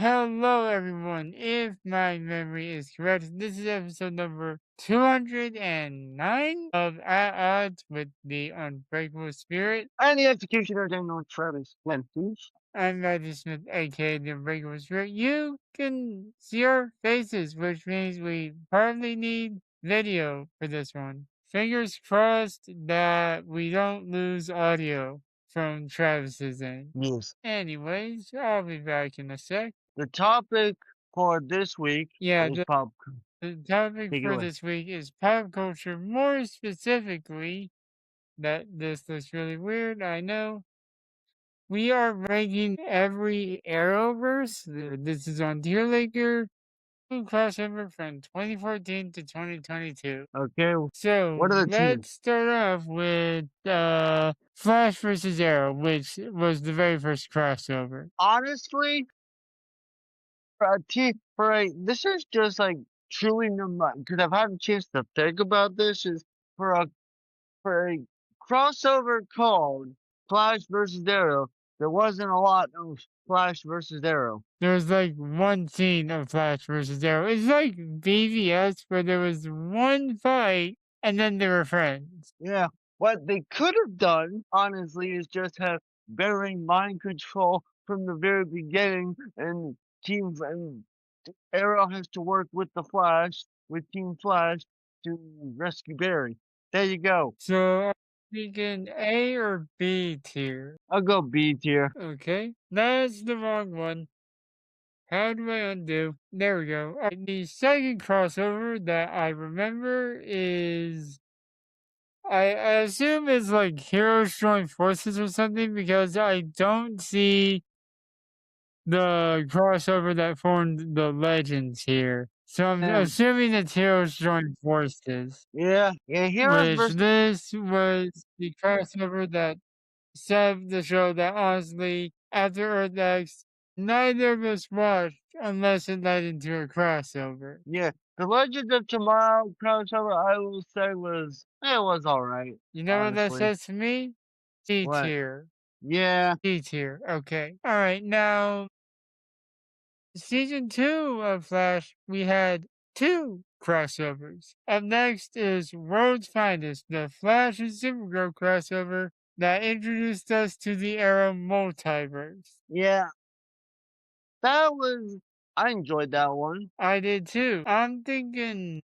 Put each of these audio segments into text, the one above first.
Hello, everyone. If my memory is correct, this is episode number 209 of At Odds with the Unbreakable Spirit. And the executioner, Daniel Travis Lentus. I'm Matthew Smith, aka the Unbreakable Spirit. You can see our faces, which means we probably need video for this one. Fingers crossed that we don't lose audio from Travis's end. Yes. Anyways, I'll be back in a sec. The topic for this week Yeah, is pop. the topic Take it for away. this week is pop culture. More specifically, that this looks really weird, I know. We are ranking every Arrowverse. This is on Deer Laker crossover from 2014 to 2022. Okay. So What are the teams? let's start off with Flash versus Arrow, which was the very first crossover. Honestly, this is just like chewing the mud because I've had a chance to think about this. Is for a crossover called Flash versus Arrow. There wasn't a lot of Flash versus Arrow. There was like one scene of Flash versus Arrow. It's like BVS where there was one fight and then they were friends. Yeah. What they could have done, honestly, is just have bearing mind control from the very beginning, and and Arrow has to work with the Flash, with Team Flash, to rescue Barry. There you go. So are we thinking A or B tier? I'll go B tier. Okay, that's the wrong one. How do I undo? There we go. The second crossover that I remember is I assume it's like Heroes Join Forces or something because I don't see the crossover that formed the Legends here. So I'm And assuming it's Heroes Join Forces, yeah, Heroes which versus this was the crossover that saved the show that honestly, after Earth X, neither of us watched unless it led into a crossover. the Legends of Tomorrow crossover. I will say was all right. You know what that Honestly, says to me? C what? tier. Yeah, C tier. Okay. All right. Now, season 2 of Flash, we had 2 crossovers. Up next is World's Finest, the Flash and Supergirl crossover that introduced us to the Arrow multiverse. yeah. That was. I enjoyed that one. I did too. I'm thinking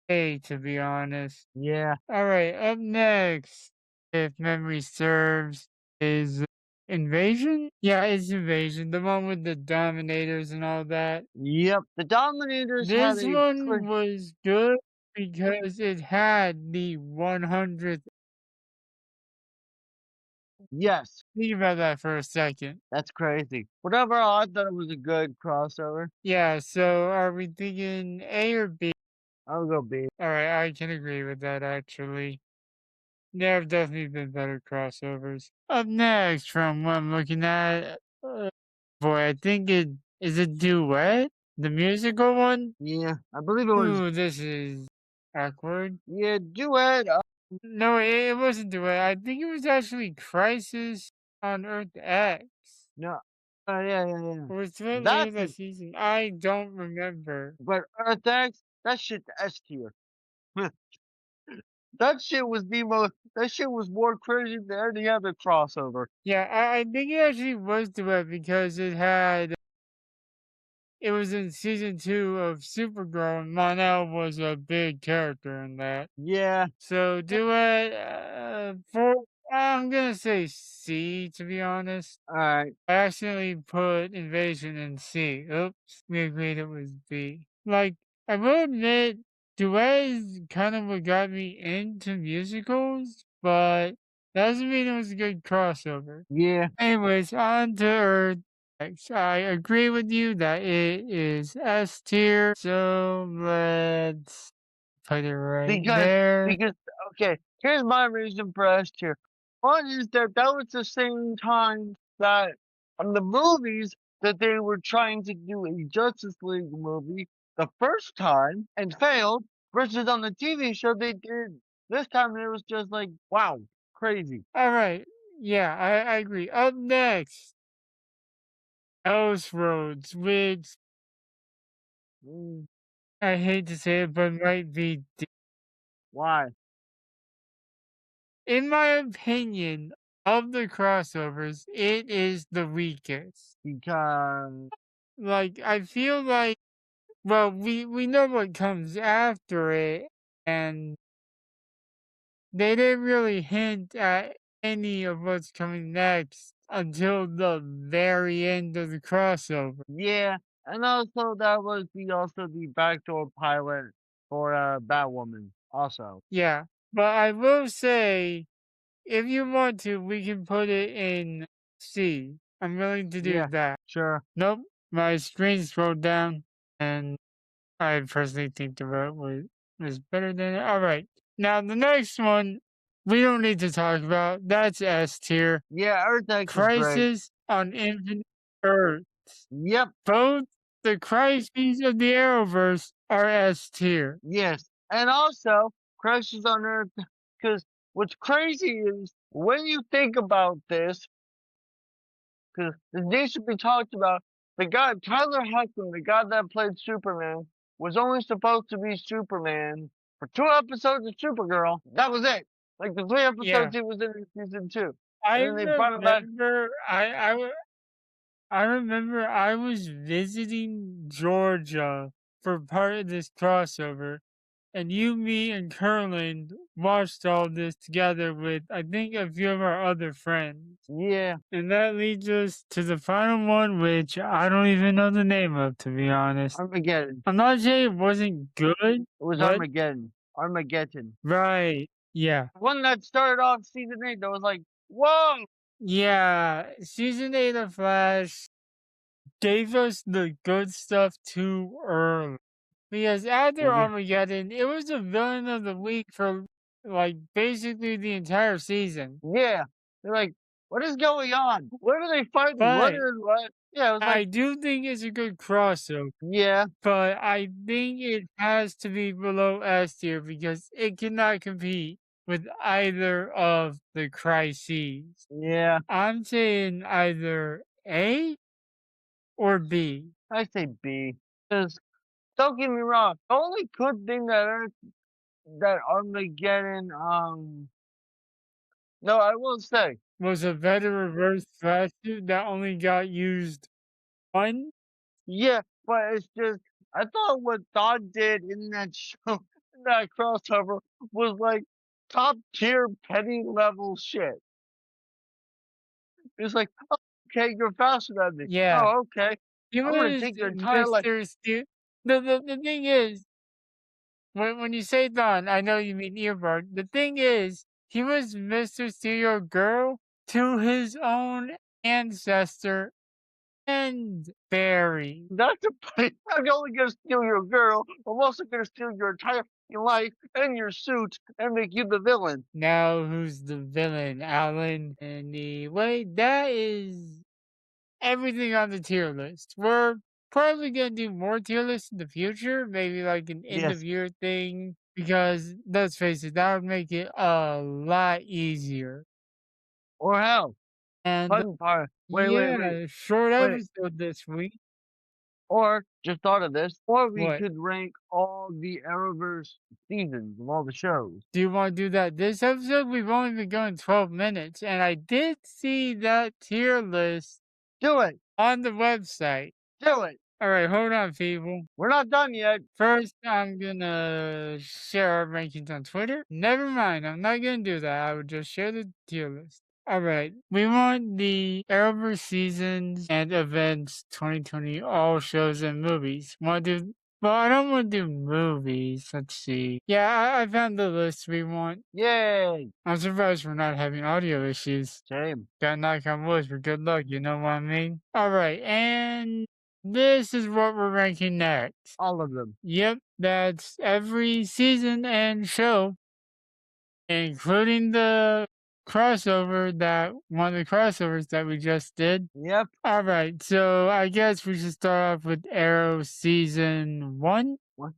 A, to be honest. Yeah. All right, up next, if memory serves, is Invasion? Yeah, it's Invasion, the one with the Dominators and all that. Yep. The Dominators had This a one was good because it had the 100th. yes. Think about that for a second. That's crazy. Whatever, I thought it was a good crossover. Yeah, so are we thinking A or B? I'll go B. All right, I can agree with that actually. There have definitely been better crossovers. Up next, from what I'm looking at, boy, I think it is a duet, the musical one. Yeah, I believe it was. Ooh, this is awkward. Yeah, duet. No, it wasn't duet. I think it was actually Crisis on Earth X. No. Yeah. Or was it later That's that season? I don't remember. but Earth X. That shit S tier. That shit was the most. That shit was more crazy than any other crossover. Yeah, I think it actually was duet because it was in season 2 of Supergirl, and Mon-El was a big character in that. Yeah. So duet for I'm gonna say C to be honest. All right. I accidentally put Invasion in C. Oops, we agreed it was B. Like I will admit, duet is kind of what got me into musicals, but that doesn't mean it was a good crossover. Yeah. Anyways, on to Earth. I agree with you that it is S tier. So let's put it right Because there. because okay, here's my reason for S tier. One is that was the same time that on the movies that they were trying to do a Justice League movie the first time and failed, versus on the TV show they did this time it was just like wow, crazy. All right. Yeah, I agree. Up next, Elseworlds, which Mm, I hate to say it, but might be, why? in my opinion, of the crossovers, it is the weakest. Because Like, I feel like, well, we know what comes after it, and they didn't really hint at any of what's coming next until the very end of the crossover. yeah, and also that was the backdoor pilot for Batwoman. Also, Yeah, but I will say, if you want to, we can put it in C. I'm willing to do yeah, that. sure, Nope, my screen scrolled down, and I personally think the vote was better than it. All right, now the next one we don't need to talk about. That's S tier. yeah. Earth X is great. Crisis on Infinite Earth. Yep, Both the crises of the Arrowverse are S tier. yes, and also Crisis on Earth. Because what's crazy is when you think about this, because this needs to be talked about. The guy Tyler Hoechlin, the guy that played Superman, was only supposed to be Superman for 2 episodes of Supergirl. That was it. Like the 3 episodes Yeah, he was in season two, I and then they brought him back. remember. I remember I was visiting Georgia for part of this crossover, and you, me, and Curland watched all this together with, I think, a few of our other friends. Yeah, And that leads us to the final one, which I don't even know the name of, to be honest. Armageddon. I'm not saying it wasn't good, It was but Armageddon. Armageddon. right, yeah. One that started off season 8 that was like, whoa! Yeah, season 8 of Flash gave us the good stuff too early. Because after Yeah. Armageddon, it was the villain of the week for like basically the entire season. Yeah. They're like, what is going on? What are they fighting? What But is what? Yeah, it was like, I do think it's a good crossover. yeah, But I think it has to be below S tier because it cannot compete with either of the crises. yeah. I'm saying either A or B. I say B. Because don't get me wrong, the only good thing that Armageddon, no, I will say, Was a better reverse flash suit that only got used one. yeah, but it's just, I thought what Todd did in that show, in that crossover, was like top tier petty level shit. It's like, oh, okay, you're faster than me. Yeah, Oh, okay. he I'm gonna was take your entire life. Mr. Stu. The thing is, when you say Don, I know you mean Earbud. The thing is, he was Mr. Stereo Girl to his own ancestor and Barry. That's a I'm only gonna steal your girl. I'm also gonna steal your entire life and your suit and make you the villain. Now who's the villain, Alan? Anyway, that is everything on the tier list. We're probably gonna do more tier lists in the future, maybe like an end of Yes. year thing, because let's face it, that would make it a lot easier. Or hell, And fun part. Wait. yeah, short Wait. episode this week. Or just thought of this. Or we What? could rank all the Arrowverse seasons of all the shows. Do you want to do that this episode? We've only been going 12 minutes, and I did see that tier list Do it. on the website. Do it. All right, hold on, people. We're not done yet. First, I'm gonna share our rankings on Twitter. Never mind, I'm not gonna do that. I would just share the tier list. All right, we want the Arrowverse seasons and events 2020, all shows and movies. Want to do? Well, I don't want to do movies. Let's see. Yeah, I found the list we want. Yay. I'm surprised we're not having audio issues. Same. Gotta knock on wood for good luck, you know what I mean? All right, and this is what we're ranking next. All of them. Yep, that's every season and show, including the crossover that one of the crossovers that we just did. Yep. All right, so I guess we should start off with Arrow season 1. What?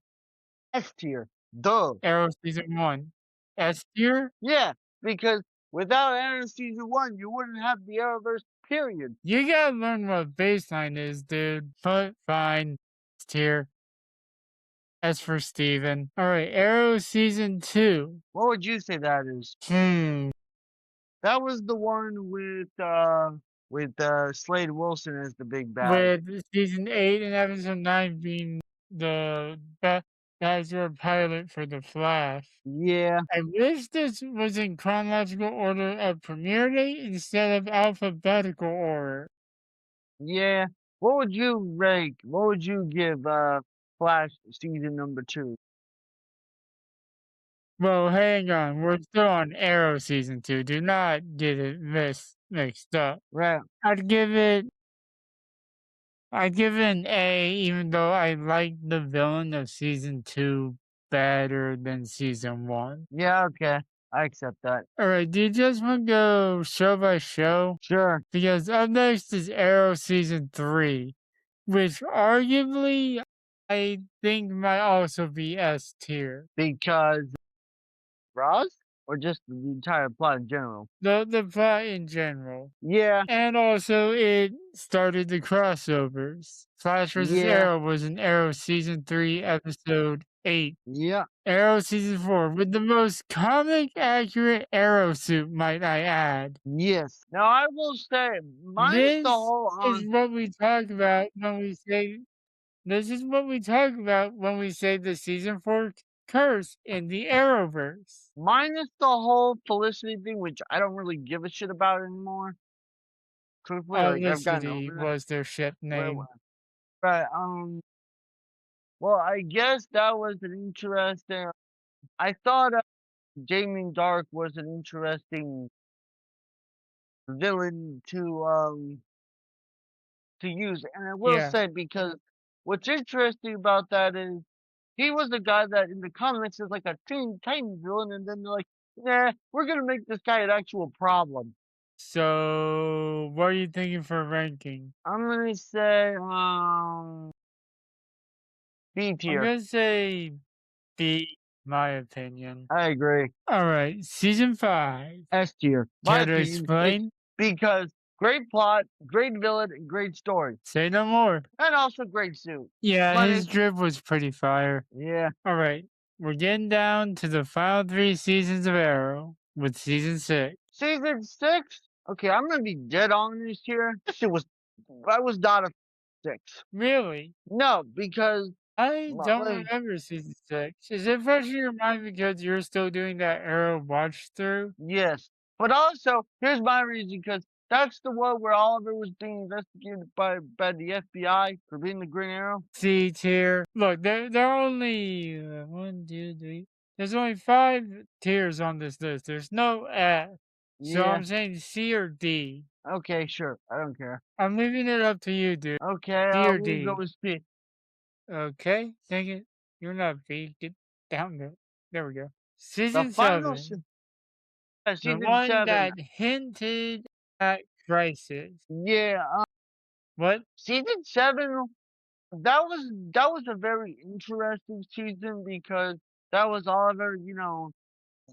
S tier. Duh. Arrow season 1. S tier? Yeah, because without Arrow season 1, you wouldn't have the Arrowverse period. You gotta learn what baseline is, dude. But fine. It's tier. As for Steven. Alright, Arrow Season 2. What would you say that is? Hmm. That was the one with Slade Wilson as the big bad. With Season 8 and Episode 9 being the bachelor pilot for The Flash. Yeah, I wish this was in chronological order of premiere date instead of alphabetical order. yeah. What would you rank? What would you give Flash season number 2? Well, hang on. We're still on Arrow Season 2. Do not get it mixed up. Right. I'd give it an A, even though I like the villain of Season 2 better than Season 1. Yeah, okay. I accept that. Alright, do you just want to go show by show? Sure. Because up next is Arrow Season 3, which arguably I think might also be S tier. Because Ross? Or just the entire plot in general? The plot in general. Yeah, And also it started the crossovers. Flash vs. yeah, Arrow was in Arrow Season 3, Episode 8. yeah. Arrow Season 4 with the most comic accurate Arrow suit, might I add. Yes. Now I will say, minus the This whole is what we talk about when we say This is what we talk about when we say the Season 4 curse in the Arrowverse. minus the whole Felicity thing, which I don't really give a shit about anymore. Truthfully, like I've gotten Felicity over that. was their ship name. But well, I guess that was an interesting. I thought Damien Dark was an interesting villain to use, and I will Yeah. say because what's interesting about that is he was the guy that in the comics is like a Teen Titan villain, and then they're like, nah, we're gonna make this guy an actual problem. So, what are you thinking for ranking? I'm gonna say B I'm tier. gonna say B, my opinion. I agree. Alright, Season 5. S tier. My Care to opinion, it's explain? because great plot, great villain, and great story, Say no more. and also great suit. Yeah, But his it's drip was pretty fire. yeah, Alright, we're getting down to the final 3 seasons of Arrow with Season 6. season 6. Okay, I'm gonna be dead honest here. This shit was, I was not a 6. Really? No, because I don't like remember Season 6. Is it fresh in your mind because you're still doing that Arrow watch through? yes, but also here's my reason because that's the one where Oliver was being investigated by the FBI for being the Green Arrow. C tier. Look, there are only 1, 2, 3. There's only 5 tiers on this list. There's no F. So Yeah. I'm saying C or D. Okay, sure. I don't care. I'm leaving it up to you, dude. Okay, D or we'll go D. with C. Okay, dang it. You're not B. Get down there. There we go. The Season final 7. The season one 7. that hinted at crisis. Yeah, What? season 7. That was a very interesting season because that was Oliver,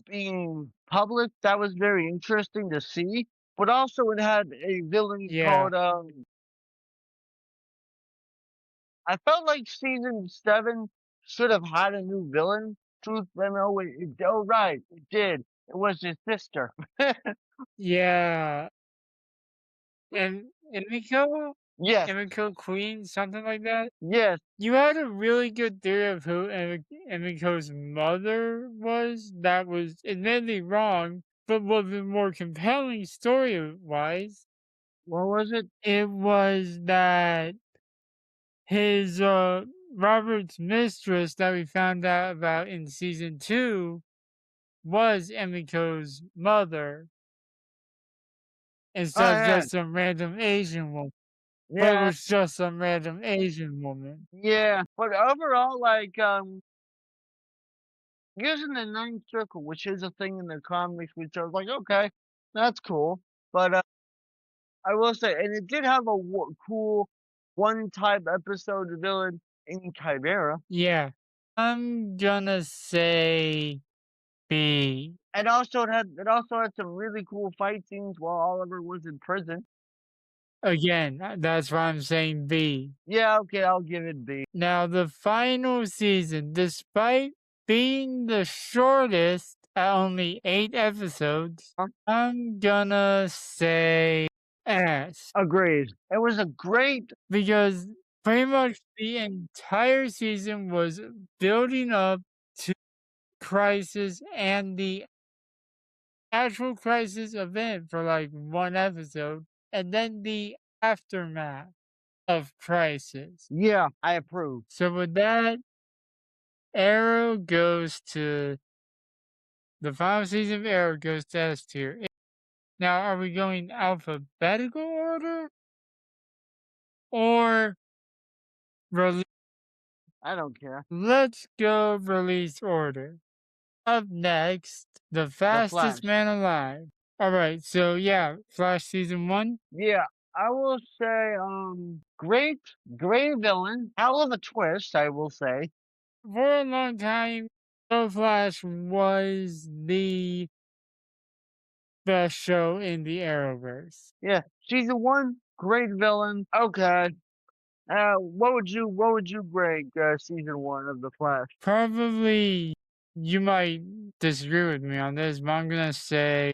being public. That was very interesting to see. But also, it had a villain Yeah. called. I felt like season 7 should have had a new villain. Truth, I know oh right, it did. It was his sister. Yeah. And Emiko? Yes, Emiko Queen? Something like that? yes. You had a really good theory of who Emiko's mother was. That was admittedly wrong, but was the more compelling story wise. What was it? It was that his Robert's mistress that we found out about in season 2 was Emiko's mother Oh instead of yeah, just some random Asian woman. But it yeah, was just some random Asian woman. yeah. But overall, like using the ninth circle, which is a thing in the comics, which I was like, okay, that's cool. But I will say, and it did have a cool one-type episode villain in Chimera, Yeah. I'm gonna say B. and also it also had some really cool fight scenes while Oliver was in prison. Again, that's why I'm saying B. Yeah, okay, I'll give it B. Now, the final season, despite being the shortest at only 8 episodes, I'm gonna say S. Agreed. It was a great. Because pretty much the entire season was building up to crisis and the actual crisis event for like one episode, and then the aftermath of crisis. Yeah, I approve. So with that, Arrow goes to the final season of Arrow goes to S tier. Now, are we going alphabetical order or release? I don't care. Let's go release order. Up next, the The fastest Flash. man alive. All right, so yeah, Flash season 1. Yeah, I will say, great, great villain. Hell of a twist, I will say. For a long time, The Flash was the best show in the Arrowverse. Yeah, season one, great villain. Okay. What would you rank season one of the Flash? Probably you might disagree with me on this, but I'm gonna say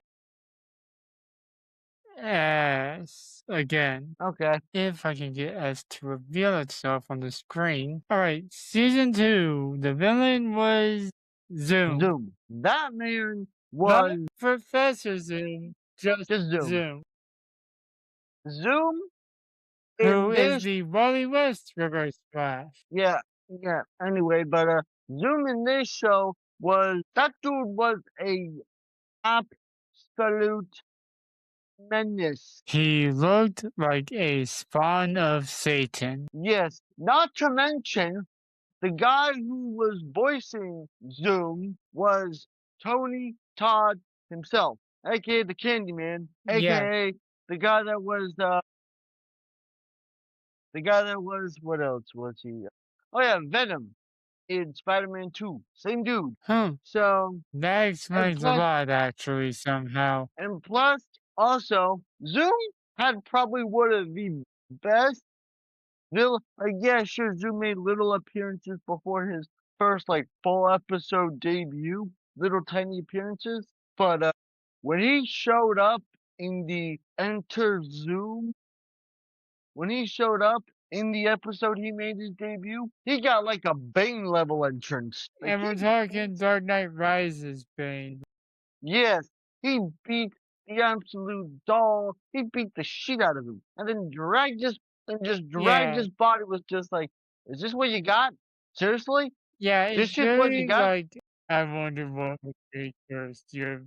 S again. Okay. If I can get S to reveal itself on the screen. Alright, season 2, the villain was Zoom. Zoom. That man Not was Professor Zoom, just just Zoom. Zoom. Zoom Who in is this, the Wally West Reverse Flash. yeah, yeah. Anyway, but Zoom in this show was that dude was a absolute menace. He looked like a spawn of Satan. Yes, not to mention the guy who was voicing Zoom was Tony Todd himself, aka the Candyman, Yeah, aka the guy that was what else was he? Oh yeah, Venom in Spider-Man 2. Same dude. huh. So That and explains a plus lot, actually, somehow. and plus also Zoom had probably one of the best Bill, like, yeah, sure, Zoom made little appearances before his first, like, full episode debut, little tiny appearances. But when he showed up in the Enter Zoom, when he showed up in the episode he made his debut, he got like a Bane level entrance. Like, And we're talking Dark Knight Rises, Bane. yes, he beat the absolute doll. He beat the shit out of him, and then dragged Yeah, his body. Was just like, is this what you got? Seriously, yeah, it's this is what you very got? like, I wonder what would be first, your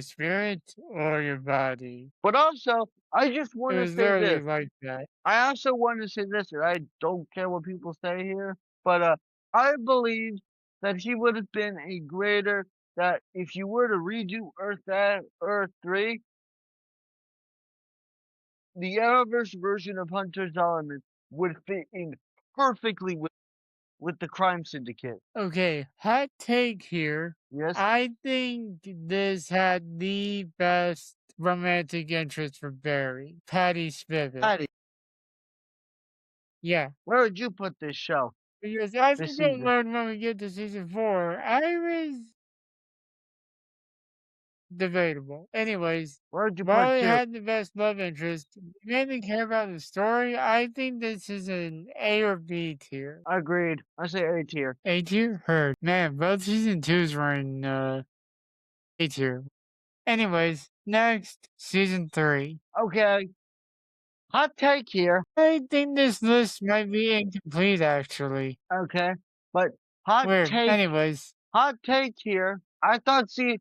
spirit or your body. But also, I just It want to was say literally this. like that. I also want to say this, and I don't care what people say here, but I believe that he would have been a greater. That if you were to redo Earth 3, the Arrowverse version of Hunter's Element would fit in perfectly with the crime syndicate. Okay, hot take here. Yes, I think this had the best romantic interest for Barry, Patty Spivot. Patty, Yeah, where would you put this show because as we this get season? learn when we get to season 4, I was debatable. Anyways, Where would you while put it two? had the best love interest, it made me care about the story. I think this is an A or B tier. Agreed. I say A tier. A tier? Heard. Man, both season 2s were in A tier. Anyways, next, season 3. Okay, hot take here. I think this list might be incomplete, actually. Okay, but hot Weird. take, Anyways, hot take here. I thought, see,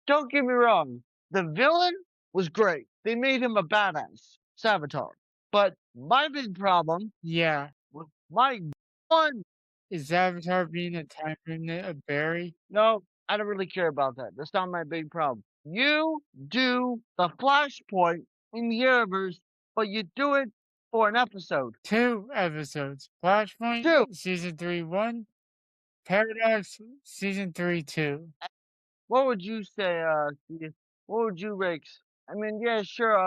don't get me wrong. The villain was great. They made him a badass, Savitar. But my big problem yeah. was my one. Is Avatar being a time remnant of Barry? No, I don't really care about that. That's not my big problem. You do the Flashpoint in the universe, but you do it for an episode. 2 episodes. Flashpoint, Two. season 3, 1. Paradox, season 3, 2. What would you say, Steve? What would you rate? I mean, yeah, sure,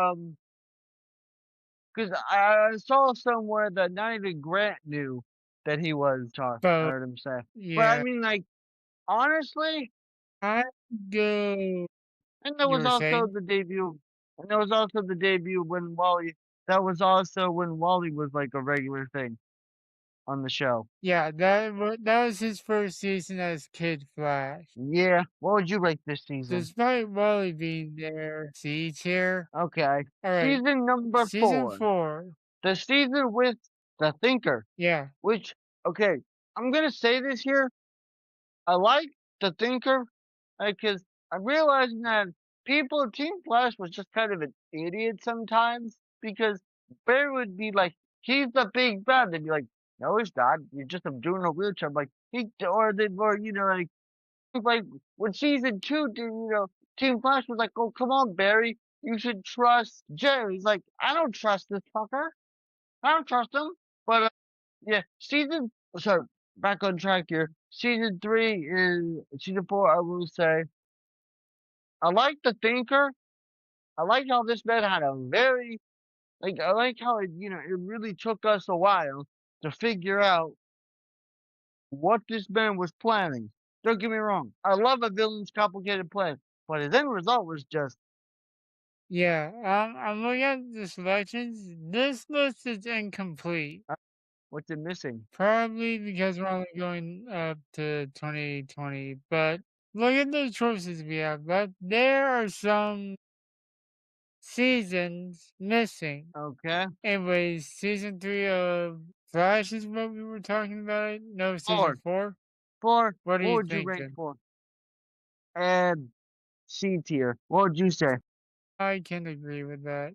'Cause I saw somewhere that not even Grant knew that he was Char, I But heard him say. But I yeah, mean, like, honestly, I go. and there You was were also saying? the debut and there was also the debut when Wally that was also when Wally was, like, a regular thing on the show. Yeah, that was his first season as Kid Flash. Yeah. What would you rate this season? Despite Wally being there, C tier. Okay. All right, Season number season 4. 4. The season with the Thinker, Yeah, which okay, I'm gonna say this here. I like the Thinker, because I'm realizing that people Team Flash was just kind of an idiot sometimes because Barry would be like, "He's the big bad." They'd be like, "No, he's not. You're just doing a wheelchair." I'm like he or they were like when season 2 did Team Flash was like, "Oh come on, Barry, you should trust Jerry." He's like, "I don't trust this fucker. I don't trust him." But yeah, sorry, back on track here. Season 4, I will say, I like the Thinker. I like how this man had a very, I like how it really took us a while to figure out what this man was planning. Don't get me wrong. I love a villain's complicated plan, but his end result was just, yeah. I'm looking at the selections. This list is incomplete. uh, what's it missing? Probably because we're only going up to 2020. But look at the choices we have left. There are some seasons missing. Okay. Anyways, season 3 of Flash is what we were talking about. No, season Four. 4. Four. What are What you would you rank thinking? for? And C tier. What would you say? I can agree with that.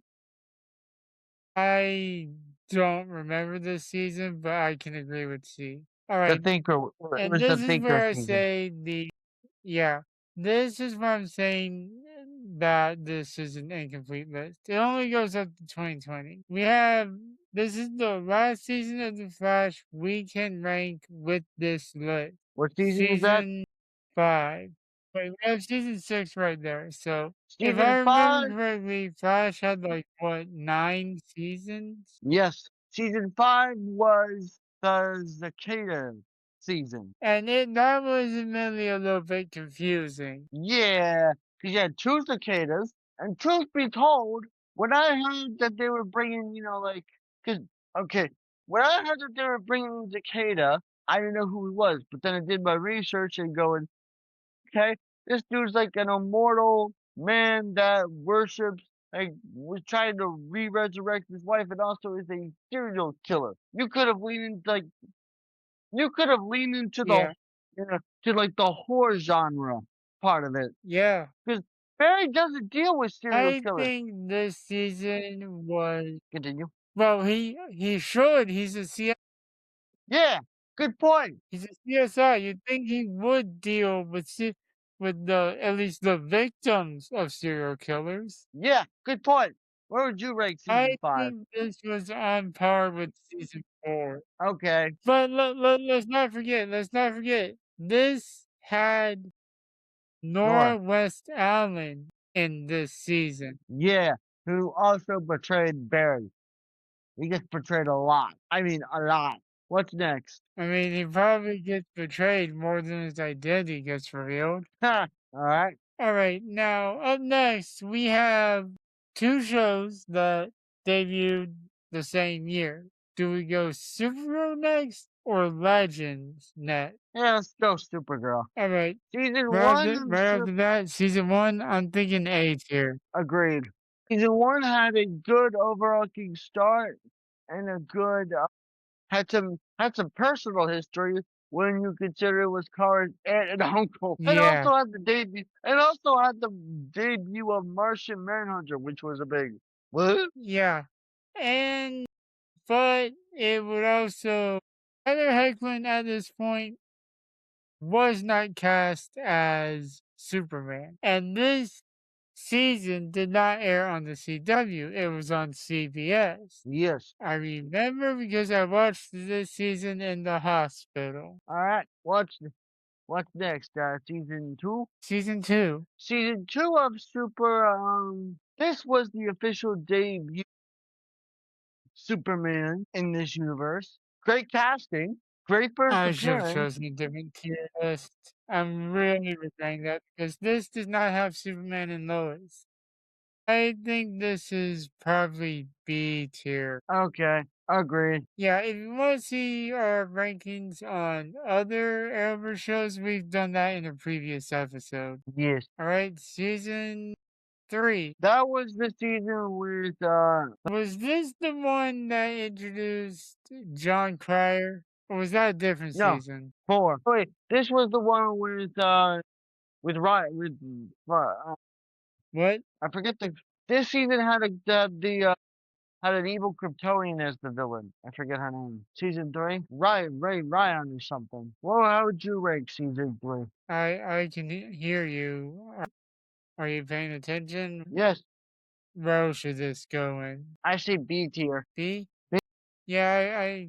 I don't remember this season, but I can agree with C. All The right, Thinker. It and was the this is Thinker where I season. say yeah, this is where I'm saying that this is an incomplete list. It only goes up to 2020. This is the last season of The Flash we can rank with this list. What season is that? Season 5. Wait, we have season 6 right there. So if I Season remember 5? correctly, Flash had like what, 9 seasons? Yes. Season 5 was the Cicada season. And that was admittedly a little bit confusing. Yeah, because you had 2 cicadas, and truth be told, when I heard that they were bringing, cause okay, when I heard that they were bringing Cicada, I didn't know who he was, but then I did my research and going, okay, this dude's like an immortal man that worships, was trying to re-resurrect his wife and also is a serial killer. You could have leaned into Yeah. to like the horror genre part of it. Yeah. Because Barry doesn't deal with serial I killers. think this season was Continue. well, he should. Yeah, good point. He's a CSI. You'd think he would deal with with the at least the victims of serial killers. Yeah, good point. Where would you rank I season 5? think this was on par with season 4. Okay, But let's not forget, this had Nora. Nora West Allen in this season. Yeah, who also betrayed Barry. He gets betrayed a lot. I mean, a lot. What's next? I mean, he probably gets betrayed more than his identity gets revealed. Ha! Alright. All right, now up next we have two shows that debuted the same year. Do we go Supergirl next or Legends next? Yeah, let's go Supergirl. All right, Season 1 of right after that, season 1. I'm thinking A tier. Agreed. Season 1 had a good overarching start and a good had some personal history when you consider it was Kara's aunt and uncle, Yeah, and also had the debut of Martian Manhunter, which was a big what? yeah, and but it would also Heather Heckman at this point was not cast as Superman, and this season did not air on the CW. It was on CBS. Yes. I remember because I watched this season in the hospital. All right. What's next? Season 2. Season 2. Season 2 of Super. This was the official debut Superman in this universe. Great casting, great first I should have appearance. chosen a different tier list. I'm really regretting that because this does not have Superman and Lois. I think this is probably B tier. Okay, agreed. Yeah, if you want to see our rankings on other Arrowverse shows, we've done that in a previous episode. Yes. All right, season 3. That was the season with Was this the one that introduced John Cryer? Or was that a different no, season? 4. Wait, this was the one with Ryan with What? I forget the this season had had an evil Kryptonian as the villain. I forget her name. Season 3? Ryan or something. Well, how would you rank season 3? I can hear you. Are you paying attention? Yes, Where should this go in? I say B tier. B? Yeah,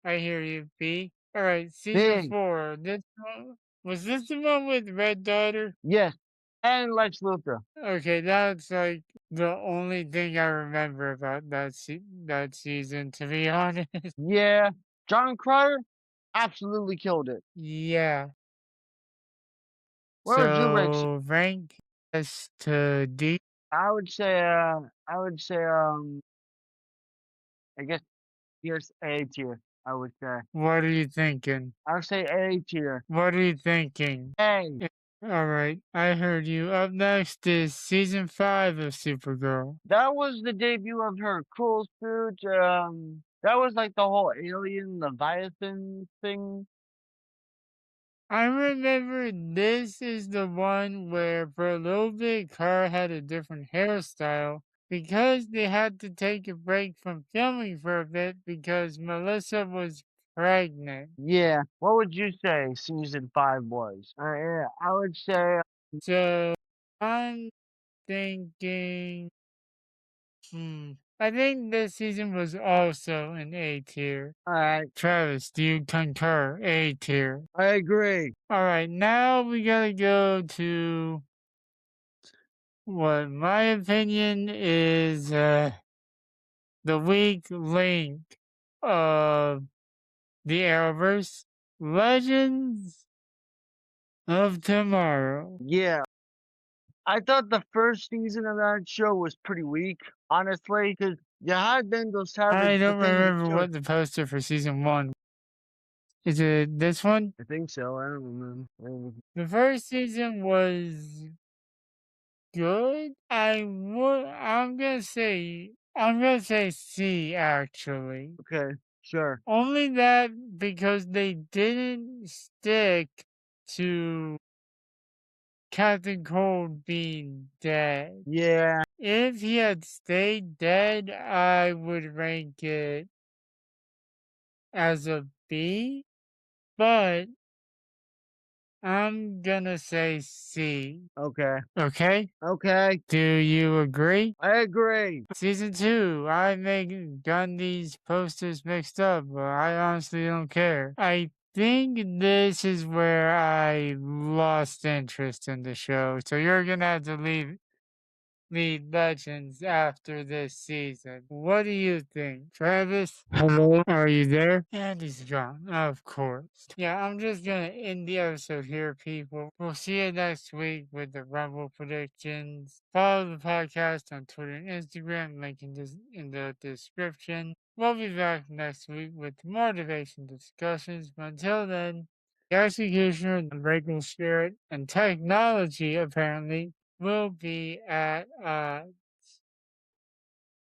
I hear you. B. All right, season Big. 4. This one, was this the one with Red Daughter? Yes. And Lex Luthor. Okay, that's like the only thing I remember about that season, to be honest. Yeah. John Cryer absolutely killed it. Yeah. Where would you rank So rank S to D. I would say I guess here's A tier, I would say. What are you thinking? I would say A tier. What are you thinking? A. All right, I heard you. Up next is season 5 of Supergirl. That was the debut of her cool suit. That was like the whole alien Leviathan thing. I remember this is the one where for a little bit Kara had a different hairstyle because they had to take a break from filming for a bit because Melissa was pregnant. Yeah. What would you say season 5 was? Yeah, I would say So I'm thinking, I think this season was also an A tier. alright. Travis, do you concur? A tier. I agree. All right, now we gotta go to what my opinion is the weak link of the Arrowverse, Legends of Tomorrow. Yeah. I thought the first season of that show was pretty weak, honestly, because you had Vendel I Savage, don't but then you remember killed. what the poster for season 1. Is it this one? I think so. I don't remember. The first season was good. I'm gonna say C actually. Okay, sure. Only that because they didn't stick to Captain Cold being dead. Yeah. If he had stayed dead, I would rank it as a B, but I'm gonna say C. Okay. Okay? Okay. Do you agree? I agree. Season 2, I may gotten these posters mixed up, but I honestly don't care. I think this is where I lost interest in the show, so you're gonna have to lead Legends after this season. What do you think? Travis? Hello? Are you there? Andy's gone, of course. Yeah, I'm just gonna end the episode here, people. We'll see you next week with the Rumble predictions. Follow the podcast on Twitter and Instagram, link in the description. We'll be back next week with more motivation discussions, but until then, the executioner, the Unbreakable Spirit, and technology, apparently, will be at